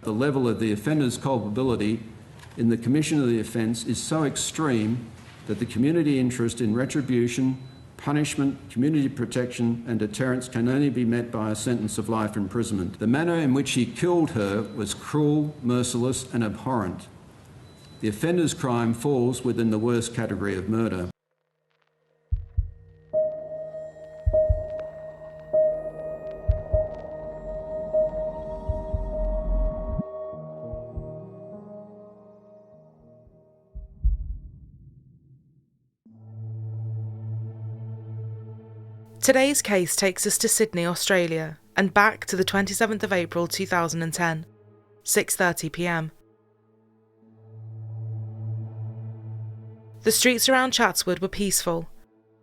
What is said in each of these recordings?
The level of the offender's culpability in the commission of the offence is so extreme that the community interest in retribution, punishment, community protection and deterrence can only be met by a sentence of life imprisonment. The manner in which he killed her was cruel, merciless and abhorrent. The offender's crime falls within the worst category of murder. Today's case takes us to Sydney, Australia, and back to the 27th of April 2010, 6:30 p.m. The streets around Chatswood were peaceful.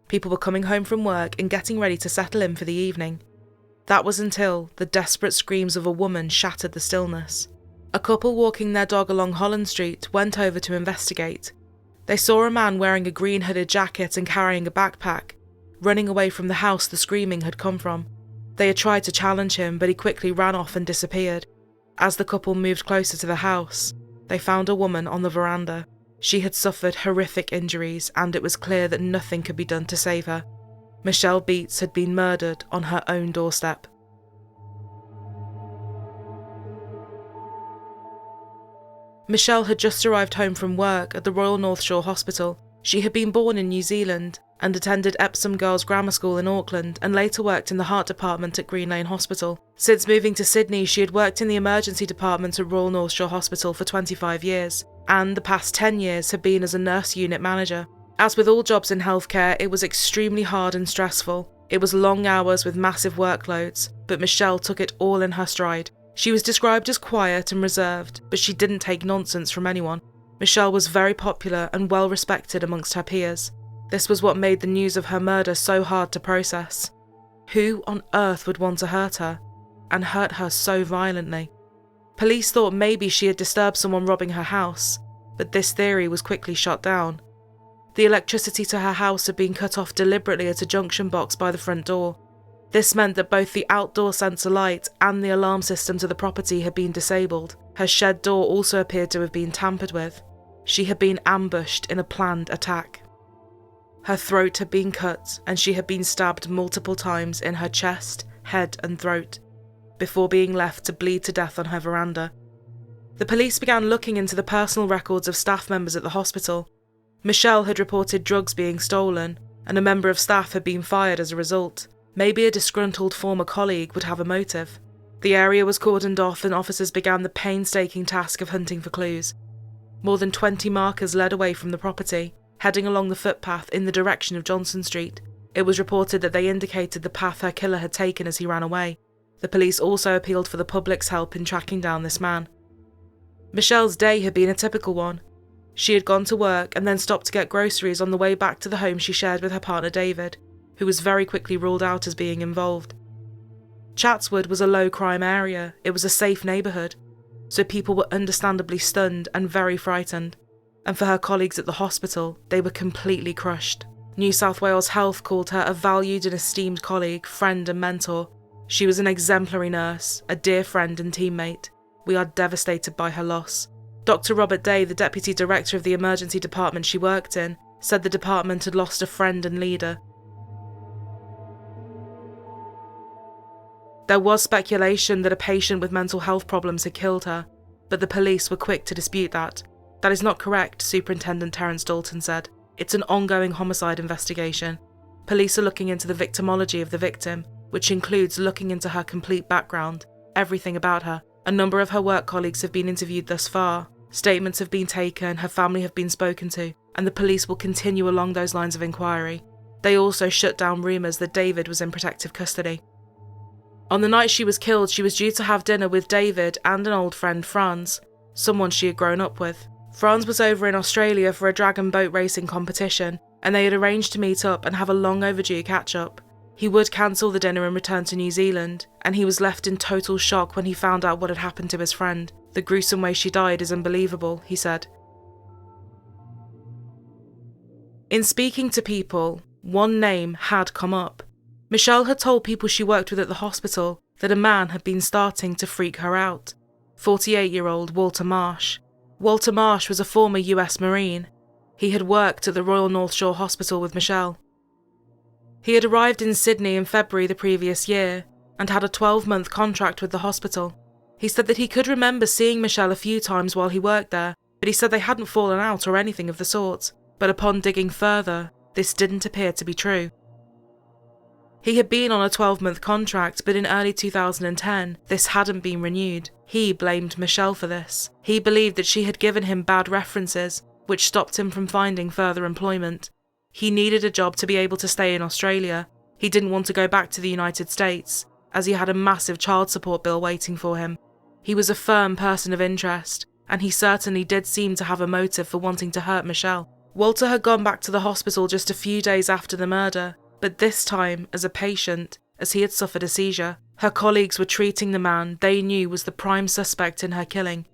People were coming home from work and getting ready to settle in for the evening. That was until the desperate screams of a woman shattered the stillness. A couple walking their dog along Holland Street went over to investigate. They saw a man wearing a green hooded jacket and carrying a backpack, running away from the house the screaming had come from. They had tried to challenge him, but he quickly ran off and disappeared. As the couple moved closer to the house, they found a woman on the veranda. She had suffered horrific injuries, and it was clear that nothing could be done to save her. Michelle Beets had been murdered on her own doorstep. Michelle had just arrived home from work at the Royal North Shore Hospital. She had been born in New Zealand and attended Epsom Girls Grammar School in Auckland and later worked in the heart department at Green Lane Hospital. Since moving to Sydney, she had worked in the emergency department at Royal North Shore Hospital for 25 years, and the past 10 years had been as a nurse unit manager. As with all jobs in healthcare, it was extremely hard and stressful. It was long hours with massive workloads, but Michelle took it all in her stride. She was described as quiet and reserved, but she didn't take nonsense from anyone. Michelle was very popular and well respected amongst her peers. This was what made the news of her murder so hard to process. Who on earth would want to hurt her, and hurt her so violently? Police thought maybe she had disturbed someone robbing her house, but this theory was quickly shot down. The electricity to her house had been cut off deliberately at a junction box by the front door. This meant that both the outdoor sensor light and the alarm system to the property had been disabled. Her shed door also appeared to have been tampered with. She had been ambushed in a planned attack. Her throat had been cut and she had been stabbed multiple times in her chest, head and throat, before being left to bleed to death on her veranda. The police began looking into the personal records of staff members at the hospital. Michelle had reported drugs being stolen, and a member of staff had been fired as a result. Maybe a disgruntled former colleague would have a motive. The area was cordoned off and officers began the painstaking task of hunting for clues. More than 20 markers led away from the property, heading along the footpath in the direction of Johnson Street. It was reported that they indicated the path her killer had taken as he ran away. The police also appealed for the public's help in tracking down this man. Michelle's day had been a typical one. She had gone to work and then stopped to get groceries on the way back to the home she shared with her partner David, who was very quickly ruled out as being involved. Chatswood was a low-crime area. It was a safe neighbourhood, so people were understandably stunned and very frightened. And for her colleagues at the hospital, they were completely crushed. New South Wales Health called her a valued and esteemed colleague, friend and mentor. She was an exemplary nurse, a dear friend and teammate. We are devastated by her loss. Dr. Robert Day, the deputy director of the emergency department she worked in, said the department had lost a friend and leader. There was speculation that a patient with mental health problems had killed her, but the police were quick to dispute that. That is not correct, Superintendent Terence Dalton said. It's an ongoing homicide investigation. Police are looking into the victimology of the victim, which includes looking into her complete background, everything about her. A number of her work colleagues have been interviewed thus far. Statements have been taken, her family have been spoken to, and the police will continue along those lines of inquiry. They also shut down rumours that David was in protective custody. On the night she was killed, she was due to have dinner with David and an old friend, Franz, someone she had grown up with. Franz was over in Australia for a dragon boat racing competition, and they had arranged to meet up and have a long overdue catch-up. He would cancel the dinner and return to New Zealand, and he was left in total shock when he found out what had happened to his friend. The gruesome way she died is unbelievable, he said. In speaking to people, one name had come up. Michelle had told people she worked with at the hospital that a man had been starting to freak her out. 48-year-old Walter Marsh. Walter Marsh was a former US Marine. He had worked at the Royal North Shore Hospital with Michelle. He had arrived in Sydney in February the previous year and had a 12-month contract with the hospital. He said that he could remember seeing Michelle a few times while he worked there, but he said they hadn't fallen out or anything of the sort. But upon digging further, this didn't appear to be true. He had been on a 12-month contract, but in early 2010, this hadn't been renewed. He blamed Michelle for this. He believed that she had given him bad references, which stopped him from finding further employment. He needed a job to be able to stay in Australia. He didn't want to go back to the United States, as he had a massive child support bill waiting for him. He was a firm person of interest, and he certainly did seem to have a motive for wanting to hurt Michelle. Walter had gone back to the hospital just a few days after the murder, but this time as a patient, as he had suffered a seizure. Her colleagues were treating the man they knew was the prime suspect in her killing.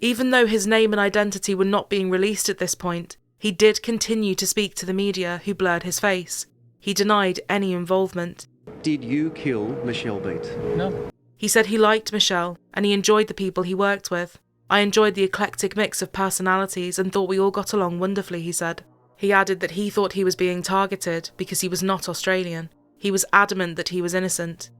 Even though his name and identity were not being released at this point, he did continue to speak to the media, who blurred his face. He denied any involvement. Did you kill Michelle Beets? No. He said he liked Michelle, and he enjoyed the people he worked with. I enjoyed the eclectic mix of personalities and thought we all got along wonderfully, he said. He added that he thought he was being targeted because he was not Australian. He was adamant that he was innocent.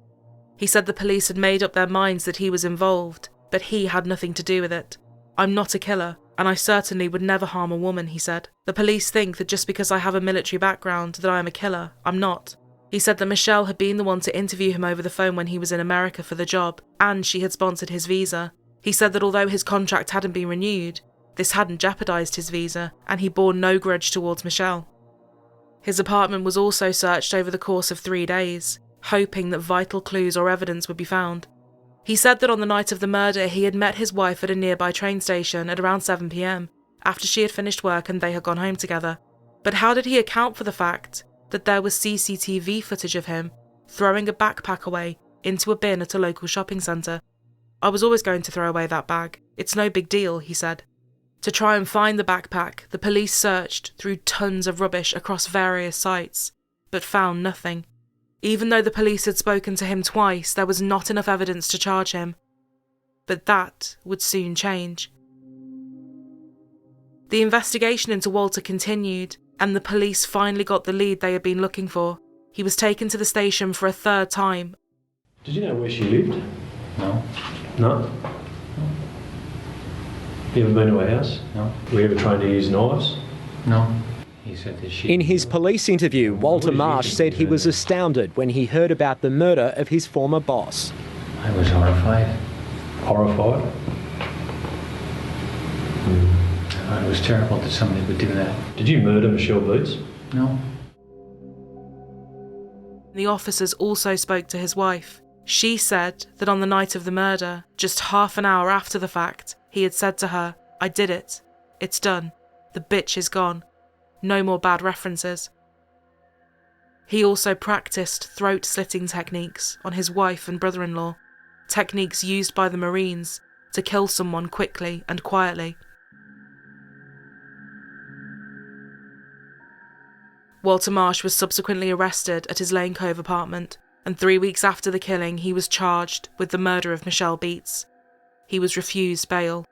He said the police had made up their minds that he was involved, but he had nothing to do with it. I'm not a killer, and I certainly would never harm a woman, he said. The police think that just because I have a military background that I am a killer. I'm not. He said that Michelle had been the one to interview him over the phone when he was in America for the job, and she had sponsored his visa. He said that although his contract hadn't been renewed, this hadn't jeopardised his visa, and he bore no grudge towards Michelle. His apartment was also searched over the course of 3 days, hoping that vital clues or evidence would be found. He said that on the night of the murder he had met his wife at a nearby train station at around 7 p.m, after she had finished work and they had gone home together. But how did he account for the fact that there was CCTV footage of him throwing a backpack away into a bin at a local shopping centre? I was always going to throw away that bag. It's no big deal, he said. To try and find the backpack, the police searched through tons of rubbish across various sites, but found nothing. Even though the police had spoken to him twice, there was not enough evidence to charge him. But that would soon change. The investigation into Walter continued, and the police finally got the lead they had been looking for. He was taken to the station for a third time. Did you know where she lived? No. No? You ever been to her house? No. Were you ever trained to use knives? No. He said that she... In his police interview, Walter Marsh said he was astounded when he heard about the murder of his former boss. I was horrified. Horrified? It was terrible that somebody would do that. Did you murder Michelle Beets? No. The officers also spoke to his wife. She said that on the night of the murder, just half an hour after the fact, he had said to her, "I did it. It's done. The bitch is gone. No more bad references." He also practiced throat-slitting techniques on his wife and brother-in-law, techniques used by the Marines to kill someone quickly and quietly. Walter Marsh was subsequently arrested at his Lane Cove apartment, and 3 weeks after the killing he was charged with the murder of Michelle Beets. He was refused bail.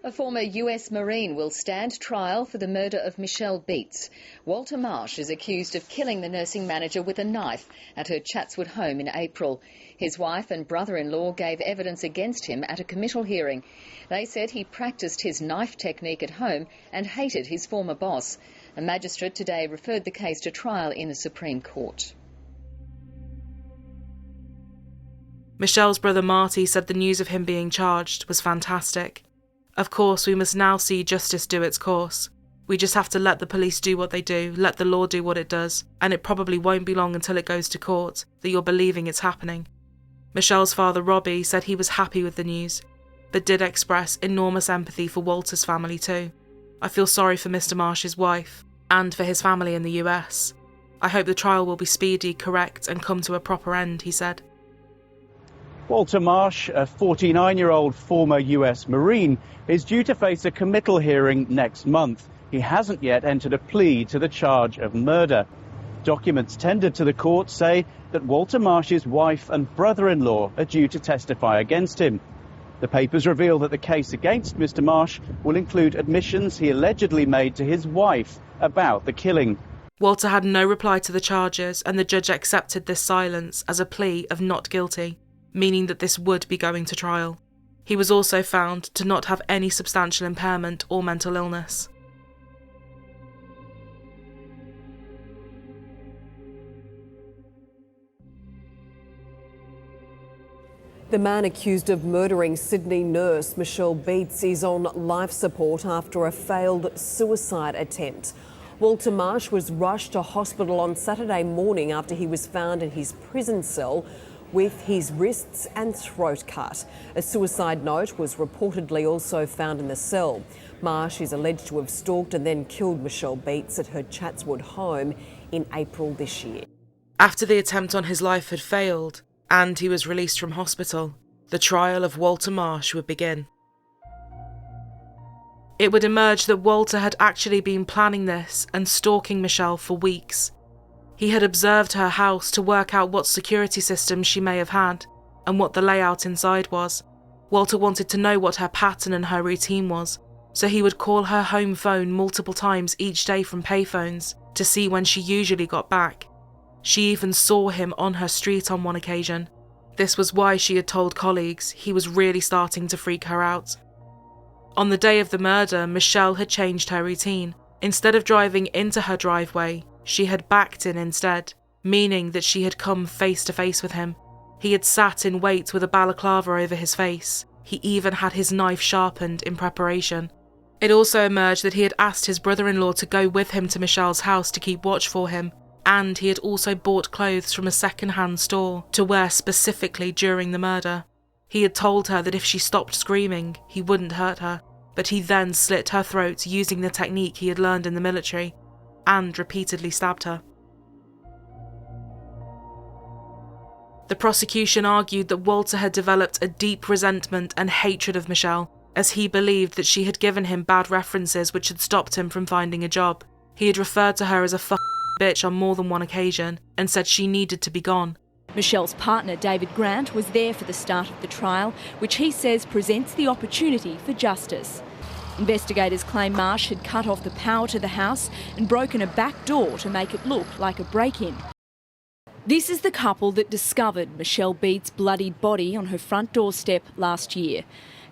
A former US Marine will stand trial for the murder of Michelle Beets. Walter Marsh is accused of killing the nursing manager with a knife at her Chatswood home in April. His wife and brother-in-law gave evidence against him at a committal hearing. They said he practiced his knife technique at home and hated his former boss. A magistrate today referred the case to trial in the Supreme Court. Michelle's brother Marty said the news of him being charged was fantastic. Of course, we must now see justice do its course. We just have to let the police do what they do, let the law do what it does, and it probably won't be long until it goes to court that you're believing it's happening. Michelle's father Robbie said he was happy with the news, but did express enormous empathy for Walter's family too. "I feel sorry for Mr. Marsh's wife, and for his family in the US. I hope the trial will be speedy, correct, and come to a proper end," he said. Walter Marsh, a 49-year-old former US Marine, is due to face a committal hearing next month. He hasn't yet entered a plea to the charge of murder. Documents tendered to the court say that Walter Marsh's wife and brother-in-law are due to testify against him. The papers reveal that the case against Mr. Marsh will include admissions he allegedly made to his wife about the killing. Walter had no reply to the charges, and the judge accepted this silence as a plea of not guilty, meaning that this would be going to trial. He was also found to not have any substantial impairment or mental illness. The man accused of murdering Sydney nurse Michelle Beets is on life support after a failed suicide attempt. Walter Marsh was rushed to hospital on Saturday morning after he was found in his prison cell with his wrists and throat cut. A suicide note was reportedly also found in the cell. Marsh is alleged to have stalked and then killed Michelle Beets at her Chatswood home in April this year. After the attempt on his life had failed, and he was released from hospital, the trial of Walter Marsh would begin. It would emerge that Walter had actually been planning this and stalking Michelle for weeks. He had observed her house to work out what security systems she may have had and what the layout inside was. Walter wanted to know what her pattern and her routine was, so he would call her home phone multiple times each day from payphones to see when she usually got back. She even saw him on her street on one occasion. This was why she had told colleagues he was really starting to freak her out. On the day of the murder, Michelle had changed her routine. Instead of driving into her driveway, she had backed in instead, meaning that she had come face to face with him. He had sat in wait with a balaclava over his face. He even had his knife sharpened in preparation. It also emerged that he had asked his brother-in-law to go with him to Michelle's house to keep watch for him, and he had also bought clothes from a second-hand store to wear specifically during the murder. He had told her that if she stopped screaming, he wouldn't hurt her, but he then slit her throat using the technique he had learned in the military, and repeatedly stabbed her. The prosecution argued that Walter had developed a deep resentment and hatred of Michelle, as he believed that she had given him bad references which had stopped him from finding a job. He had referred to her as a bitch on more than one occasion and said she needed to be gone. Michelle's partner, David Grant, was there for the start of the trial, which he says presents the opportunity for justice. Investigators claim Marsh had cut off the power to the house and broken a back door to make it look like a break-in. This is the couple that discovered Michelle Beets' bloodied body on her front doorstep last year.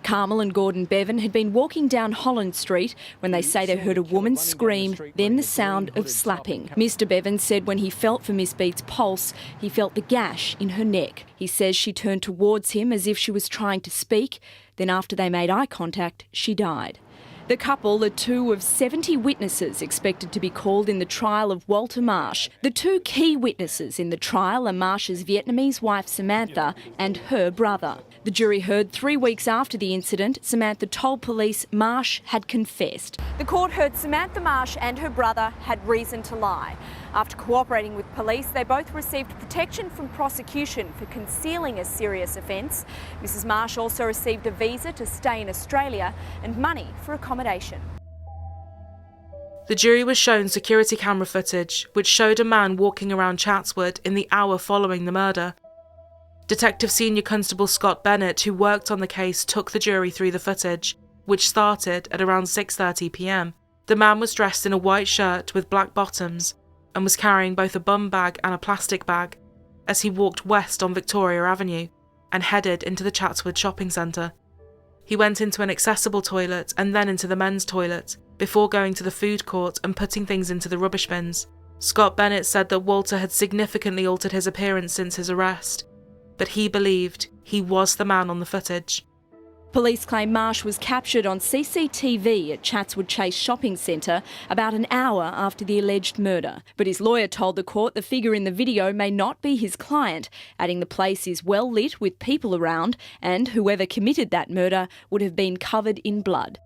Carmel and Gordon Bevan had been walking down Holland Street when they say they heard a woman scream, then the sound of slapping. Mr Bevan said when he felt for Miss Beets' pulse, he felt the gash in her neck. He says she turned towards him as if she was trying to speak. Then after they made eye contact, she died. The couple are two of 70 witnesses expected to be called in the trial of Walter Marsh. The two key witnesses in the trial are Marsh's Vietnamese wife Samantha and her brother. The jury heard 3 weeks after the incident, Samantha told police Marsh had confessed. The court heard Samantha Marsh and her brother had reason to lie. After cooperating with police, they both received protection from prosecution for concealing a serious offence. Mrs Marsh also received a visa to stay in Australia and money for accommodation. The jury was shown security camera footage which showed a man walking around Chatswood in the hour following the murder. Detective Senior Constable Scott Bennett, who worked on the case, took the jury through the footage, which started at around 6:30 p.m. The man was dressed in a white shirt with black bottoms and was carrying both a bum bag and a plastic bag as he walked west on Victoria Avenue and headed into the Chatswood shopping centre. He went into an accessible toilet and then into the men's toilet before going to the food court and putting things into the rubbish bins. Scott Bennett said that Walter had significantly altered his appearance since his arrest, but he believed he was the man on the footage. Police claim Marsh was captured on CCTV at Chatswood Chase Shopping Centre about an hour after the alleged murder. But his lawyer told the court the figure in the video may not be his client, adding the place is well lit with people around and whoever committed that murder would have been covered in blood.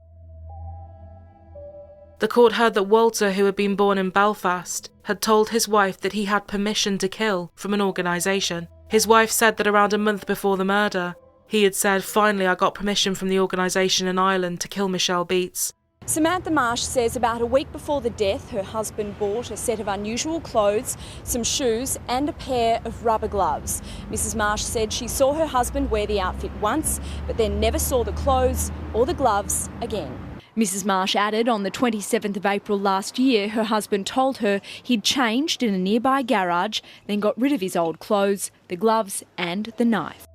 The court heard that Walter, who had been born in Belfast, had told his wife that he had permission to kill from an organisation. His wife said that around a month before the murder, he had said, "Finally, I got permission from the organisation in Ireland to kill Michelle Beets." Samantha Marsh says about a week before the death, her husband bought a set of unusual clothes, some shoes and a pair of rubber gloves. Mrs Marsh said she saw her husband wear the outfit once, but then never saw the clothes or the gloves again. Mrs Marsh added on the 27th of April last year, her husband told her he'd changed in a nearby garage, then got rid of his old clothes, the gloves and the knife.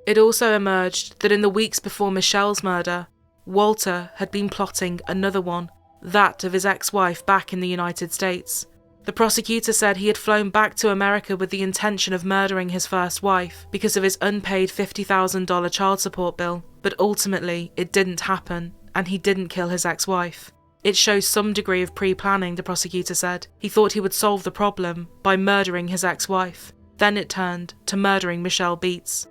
It also emerged that in the weeks before Michelle's murder, Walter had been plotting another one, that of his ex-wife back in the United States. The prosecutor said he had flown back to America with the intention of murdering his first wife because of his unpaid $50,000 child support bill, but ultimately it didn't happen and he didn't kill his ex-wife. It shows some degree of pre-planning, the prosecutor said. He thought he would solve the problem by murdering his ex-wife. Then it turned to murdering Michelle Beets.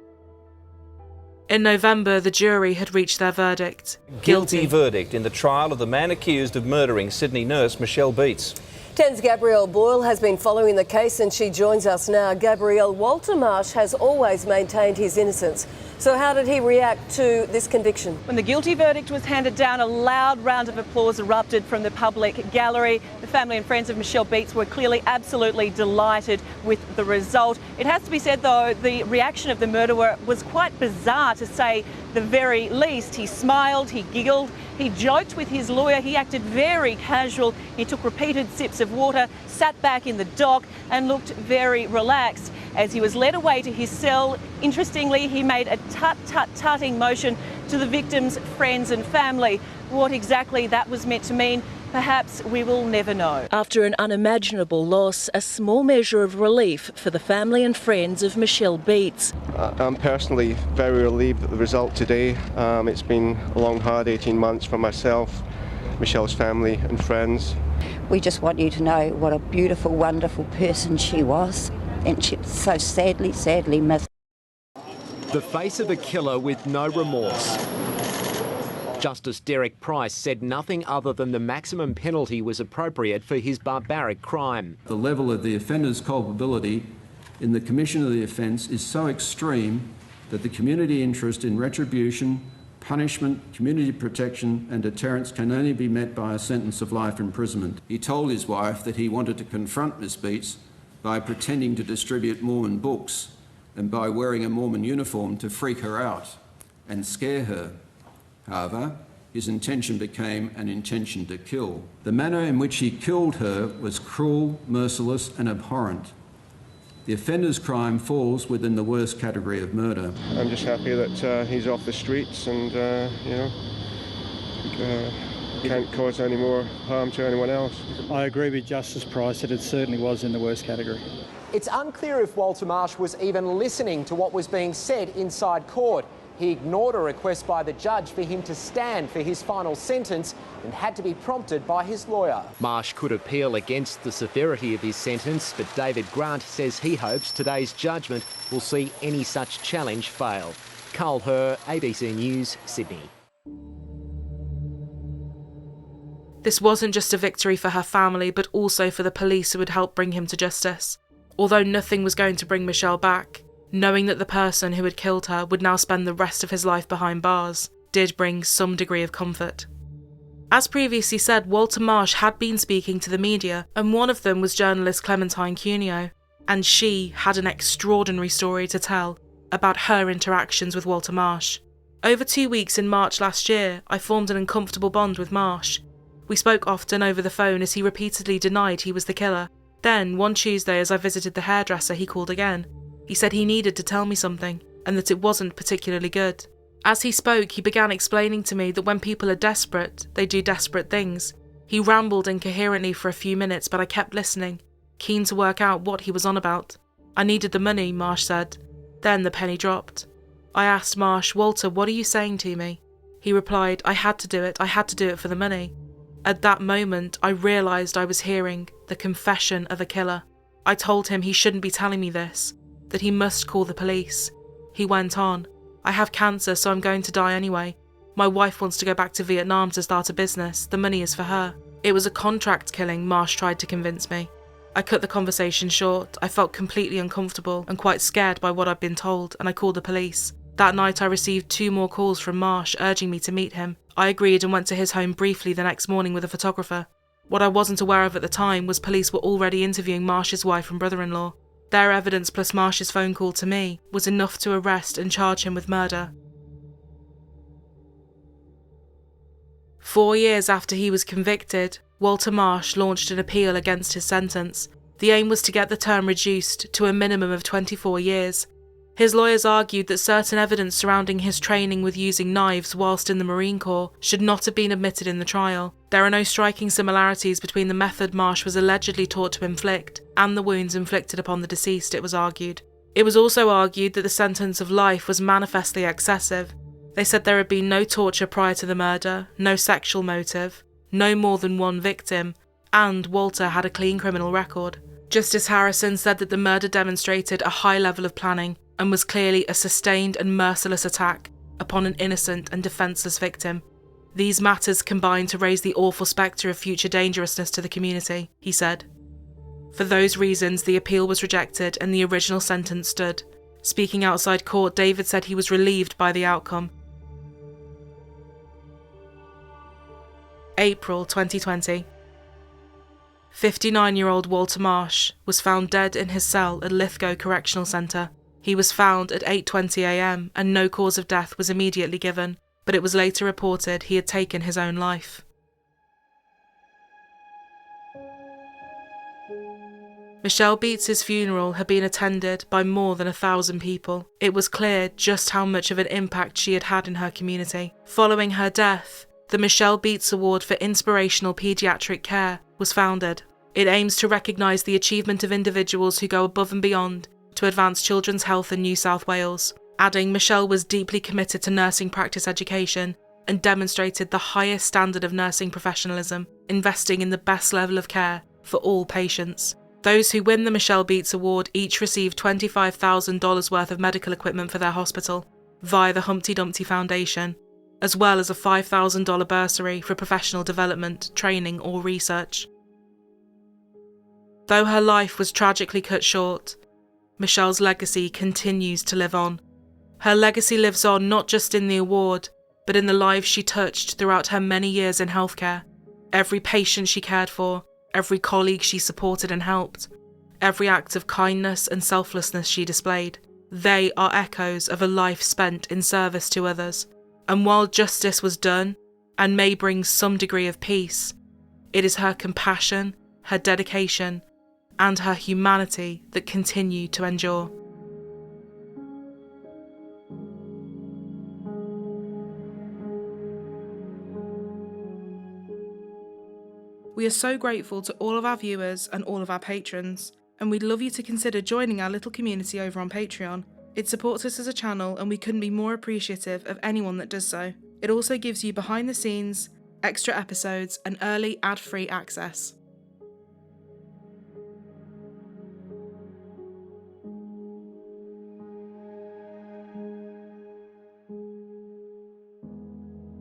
In November, the jury had reached their verdict. Guilty verdict in the trial of the man accused of murdering Sydney nurse Michelle Beets. 10's Gabrielle Boyle has been following the case and she joins us now. Gabrielle, Walter Marsh has always maintained his innocence. So how did he react to this conviction? When the guilty verdict was handed down, a loud round of applause erupted from the public gallery. The family and friends of Michelle Beets were clearly absolutely delighted with the result. It has to be said, though, the reaction of the murderer was quite bizarre, to say the very least. He smiled, he giggled, he joked with his lawyer, he acted very casual. He took repeated sips of water, sat back in the dock and looked very relaxed. As he was led away to his cell, interestingly, he made a tut-tut-tutting motion to the victim's friends and family. What exactly that was meant to mean, perhaps we will never know. After an unimaginable loss, a small measure of relief for the family and friends of Michelle Beets. I'm personally very relieved at the result today. It's been a long, hard 18 months for myself, Michelle's family and friends. We just want you to know what a beautiful, wonderful person she was. And she was so sadly missed. The face of a killer with no remorse. Justice Derek Price said nothing other than the maximum penalty was appropriate for his barbaric crime. The level of the offender's culpability in the commission of the offence is so extreme that the community interest in retribution, punishment, community protection and deterrence can only be met by a sentence of life imprisonment. He told his wife that he wanted to confront Miss Beets by pretending to distribute Mormon books and by wearing a Mormon uniform to freak her out and scare her. However, his intention became an intention to kill. The manner in which he killed her was cruel, merciless and abhorrent. The offender's crime falls within the worst category of murder. I'm just happy that he's off the streets and, can't cause any more harm to anyone else. I agree with Justice Price that it certainly was in the worst category. It's unclear if Walter Marsh was even listening to what was being said inside court. He ignored a request by the judge for him to stand for his final sentence and had to be prompted by his lawyer. Marsh could appeal against the severity of his sentence, but David Grant says he hopes today's judgment will see any such challenge fail. Carl Herr, ABC News, Sydney. This wasn't just a victory for her family, but also for the police who would help bring him to justice. Although nothing was going to bring Michelle back, knowing that the person who had killed her would now spend the rest of his life behind bars did bring some degree of comfort. As previously said, Walter Marsh had been speaking to the media, and one of them was journalist Clementine Cuneo, and she had an extraordinary story to tell about her interactions with Walter Marsh. Over 2 weeks in March last year, I formed an uncomfortable bond with Marsh. We spoke often over the phone as he repeatedly denied he was the killer. Then, one Tuesday as I visited the hairdresser, he called again. He said he needed to tell me something, and that it wasn't particularly good. As he spoke, he began explaining to me that when people are desperate, they do desperate things. He rambled incoherently for a few minutes, but I kept listening, keen to work out what he was on about. I needed the money, Marsh said. Then the penny dropped. I asked Marsh, Walter, what are you saying to me? He replied, I had to do it for the money. At that moment, I realised I was hearing the confession of a killer. I told him he shouldn't be telling me this, that he must call the police. He went on, I have cancer, so I'm going to die anyway. My wife wants to go back to Vietnam to start a business. The money is for her. It was a contract killing, Marsh tried to convince me. I cut the conversation short. I felt completely uncomfortable and quite scared by what I'd been told, and I called the police. That night I received 2 more calls from Marsh urging me to meet him. I agreed and went to his home briefly the next morning with a photographer. What I wasn't aware of at the time was police were already interviewing Marsh's wife and brother-in-law. Their evidence plus Marsh's phone call to me was enough to arrest and charge him with murder. 4 years after he was convicted, Walter Marsh launched an appeal against his sentence. The aim was to get the term reduced to a minimum of 24 years. His lawyers argued that certain evidence surrounding his training with using knives whilst in the Marine Corps should not have been admitted in the trial. There are no striking similarities between the method Marsh was allegedly taught to inflict and the wounds inflicted upon the deceased, it was argued. It was also argued that the sentence of life was manifestly excessive. They said there had been no torture prior to the murder, no sexual motive, no more than one victim, and Walter had a clean criminal record. Justice Harrison said that the murder demonstrated a high level of planning and was clearly a sustained and merciless attack upon an innocent and defenceless victim. These matters combined to raise the awful spectre of future dangerousness to the community, he said. For those reasons, the appeal was rejected and the original sentence stood. Speaking outside court, David said he was relieved by the outcome. April 2020. 59-year-old Walter Marsh was found dead in his cell at Lithgow Correctional Centre. He was found at 8:20 a.m. and no cause of death was immediately given, but it was later reported he had taken his own life. Michelle Beets' funeral had been attended by more than 1,000 people. It was clear just how much of an impact she had had in her community. Following her death, the Michelle Beets Award for Inspirational Paediatric Care was founded. It aims to recognise the achievement of individuals who go above and beyond to advance children's health in New South Wales, adding Michelle was deeply committed to nursing practice education and demonstrated the highest standard of nursing professionalism, investing in the best level of care for all patients. Those who win the Michelle Beets Award each receive $25,000 worth of medical equipment for their hospital via the Humpty Dumpty Foundation, as well as a $5,000 bursary for professional development, training or research. Though her life was tragically cut short, Michelle's legacy continues to live on. Her legacy lives on not just in the award, but in the lives she touched throughout her many years in healthcare. Every patient she cared for, every colleague she supported and helped, every act of kindness and selflessness she displayed. They are echoes of a life spent in service to others. And while justice was done, and may bring some degree of peace, it is her compassion, her dedication, and her humanity that continue to endure. We are so grateful to all of our viewers and all of our patrons, and we'd love you to consider joining our little community over on Patreon. It supports us as a channel and we couldn't be more appreciative of anyone that does so. It also gives you behind the scenes, extra episodes and early ad-free access.